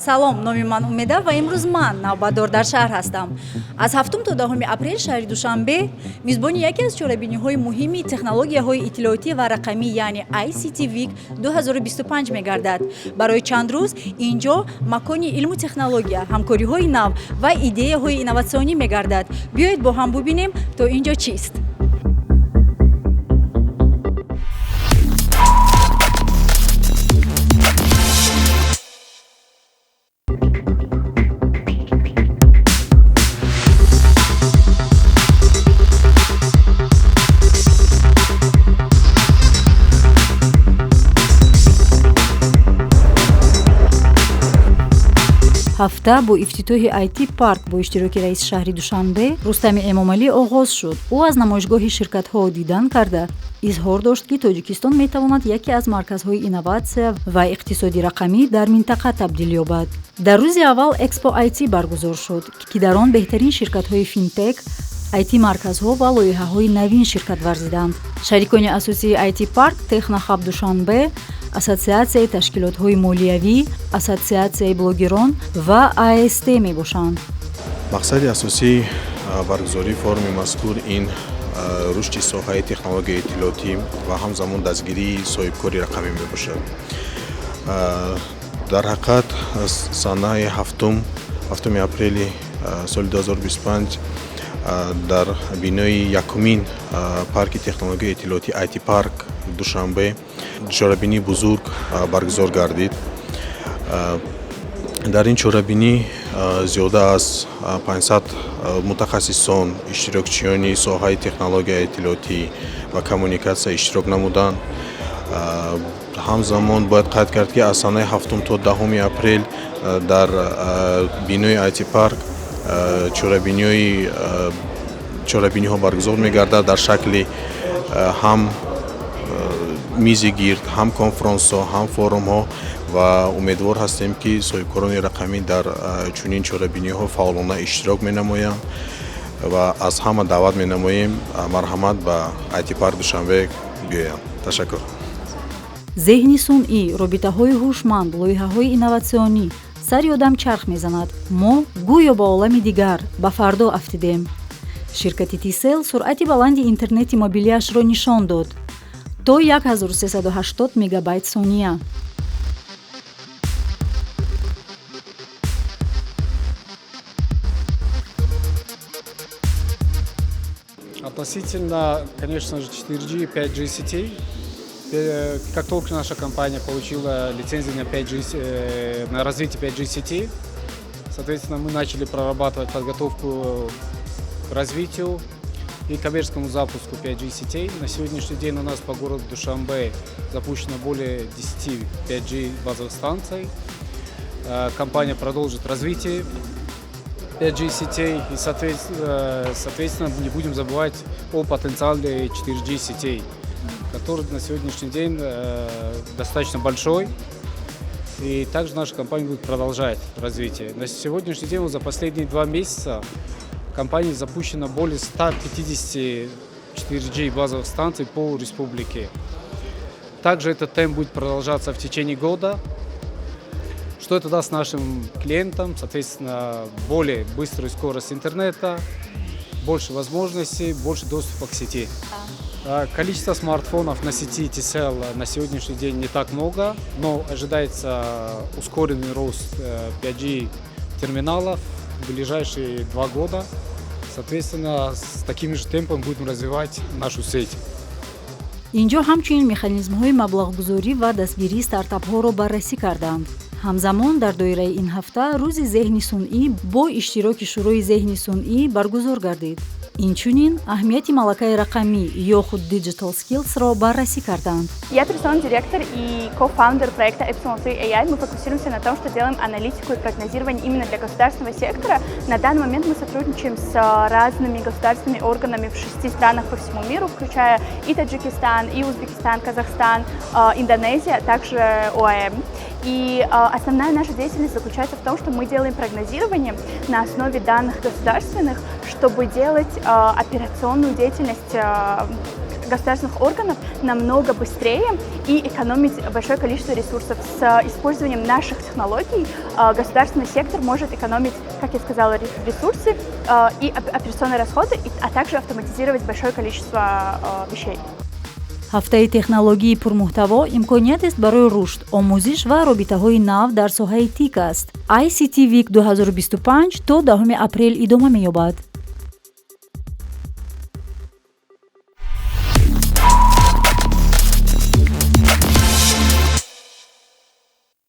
салом, номи ман Умеда ва имрӯз ман навбатдор дар шаҳр ҳастам. Аз 7 то 10 апрел шаҳри Душанбе мизбони яке аз чорабиниҳои муҳими технологияҳои иттилоотӣ ва рақамӣ, яъне ICT Week 2025 мегардад. Барои чанд рӯз инҷо макони илму технология, ҳамкориҳои нав ва идеяҳои инноватсионӣ мегардад. Биёед бо ҳам бубинем то инҷо чист. ҳафта бо ифтитоҳи IT парк бо иштироки раиси шаҳри Душанбе Рустами Эмомалӣ оғоз шуд. Ӯ аз намоишгоҳи ширкатҳо дидан карда изҳор дошт, ки Тоҷикистон метавонад яке аз марказҳои инноватсия ва иқтисоди рақамӣ дар минтақа табдил ёбад. Дар рӯзи аввал Expo IT баргузор шуд, ки дар он беҳтарин ширкатҳои финтек, IT марказҳо ва лоиҳаҳои навин ширкат варзиданд. Шарикони асосии IT парк Технохаб Душанбе, Ассотсиатсияи ташкилотҳои молиявӣ, Ассотсиатсияи блогерон ва AST мебошанд. мақсади асосии баргузории форуми мазкур ин рушди соҳаи технологияи иттилоотӣ ва ҳамзамон дастгирии соҳибкори рақамӣ мебошад. дар ҳақиқат санаи 7 апрели соли 2025 дар бинои якумин парки технологияи иттилоотӣ IT парк Душанбе чорабинии бузург баргузор гардид. дар ин чорабинӣ зиёда аз 500 мутахассисон, иштирокчиёни соҳаи технологияи иттилоотӣ ва коммуникатсия иштирок намуданд. ҳамзамон бояд қайд кард, ки аз санаи 7 то 10 апрел дар бинои IT парк чорабиниҳо баргузор мегардад дар шакли ҳам мизи гирд, ҳам конферансҳо, ҳам форумҳо ва умедвор ҳастем, ки соҳибкорони рақамӣ дар чунин чорабиниҳо фаъолона иштирок менамоянд ва аз ҳама даъват менамоем марҳамат ба IT парк Душанбе биёянд. Ташаккур. Зеҳни сунъӣ, робитаҳои ҳушманд, лоиҳаҳои инноватсионӣ сари одам чарх мезанад. Мо гӯё ба олами дигар, ба фардо афтидем. Ширкати Тисел суръати баланди интернети мобилиашро нишон дод то 1380 мегабайт сония. Относительно, конечно же, 4G и 5G сетей, как только наша компания получила лицензию на развитие 5G сетей, соответственно, мы начали прорабатывать подготовку к развитию и коммерческому запуску 5G сетей. На сегодняшний день у нас по городу Душанбе запущено более 10 5G базовых станций. Компания продолжит развитие 5G сетей и, соответственно, не будем забывать о потенциале 4G сетей, который на сегодняшний день достаточно большой. И также наша компания будет продолжать развитие. На сегодняшний день за последние 2 месяца компании запущено более 150 4G базовых станций по республике. Также этот темп будет продолжаться в течение года. Что это даст нашим клиентам? Соответственно, более быструю скорость интернета, больше возможностей, больше доступа к сети. Количество смартфонов на сети Тисел на сегодняшний день не так много, но ожидается ускоренный рост 5G терминалов в ближайшие 2 года. Соответственно, с такими же темпами будем развивать нашу сеть. инҷо ҳамчунин механизмҳои маблағгузорӣ ва дастгирии стартапҳоро баррасӣ карданд. ҳамзамон дар доираи ин ҳафта рӯзи зеҳни сунъӣ бо иштироки шӯрои зеҳни сунъӣ баргузор гардид. Инчунин аҳамияти малакаи рақамӣ ё худ Digital Skills-ро баррасӣ карданд. Я операционный директор и кофаундер проекта Epsilon 3 AI. Мы фокусируемся на том, что делаем аналитику и прогнозирование именно для государственного сектора. На данный момент мы сотрудничаем с разными государственными органами в 6 странах по всему миру, включая и Таджикистан, и Узбекистан, Казахстан, Индонезия, а также ОАЭ. И основная наша деятельность заключается в том, что мы делаем прогнозирование на основе данных государственных, чтобы делать операционную деятельность государственных органов намного быстрее и экономить большое количество ресурсов. С использованием наших технологий государственный сектор может экономить, как я сказала, ресурсы и операционные расходы, а также автоматизировать большое количество вещей. ҳафтаи технологии пурмуҳтаво имкониятест барои рушд, омӯзиш ва робитаҳои нав дар соҳаи тик аст. ICT Week 2025 то 10 апрел идома меёбад.